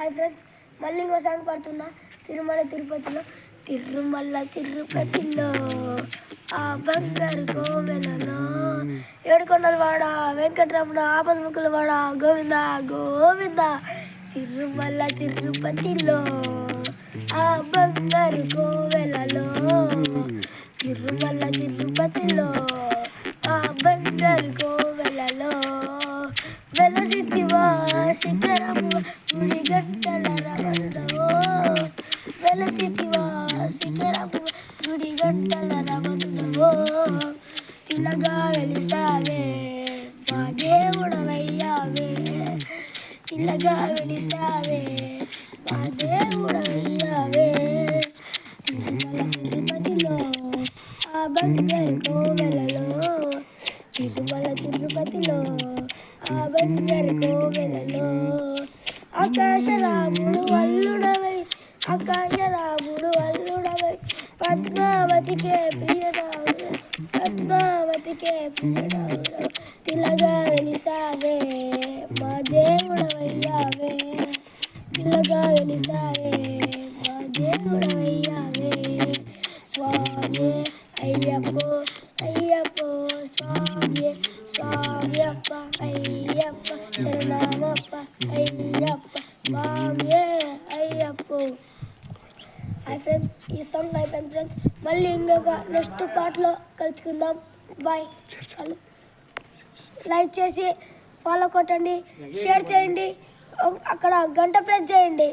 Hi friends, మళ్ళీ ఇంకో song పాడుతున్నా. Tirumala తిరుపతిలో ఆ బంగారు కోవెలలో ఏడుకొండల వాడ వెంకటరమణ ఆపదముక్కుల వాడ గోవింద గోవింద. తిరుమల తిరుపతిలో ఆ బంగారు కోవెలలో తిరుమల తిరుపతిలో ఆ బంగారు కోవెలలో వెలసితివా శిఖరము గుడి గంటల రమణలో వెలసితివా శిఖరము గుడి గంటల రమణలో తిలగా వెలిసావే మా దేవుడవయ్యావే తిలగా వెలిసావే మా దేవుడవయ్యావే. తిరుమల తిరుపతిలో ఆ బంగారు కోవెలలో తిరుమల తిరుపతిలో ఆ బంగారు కోవెలలో ఆకాశరాముడు అల్లుడవై పద్మావతికే ప్రియరాముడు తిలగా వెలిసావే మా దేవుడవయ్యావే తిలగా వెలిసావే మా దేవుడవయ్యావే. స్వామి అయ్యప్పో అయ్యప్పో స్వామి స్వామియప్ప అయ్యప్ప శరణమప్ప అయ్యప్ప స్వామి అయ్యప్పో. హాయ్ ఫ్రెండ్స్, ఈ సాంగ్ అయిపోయింది ఫ్రెండ్స్. మళ్ళీ ఇంకొక నెక్స్ట్ పార్ట్లో కలుసుకుందాం. బాయ్. లైక్ చేసి ఫాలో కొట్టండి, షేర్ చేయండి, అక్కడ గంట ప్రెస్ చేయండి.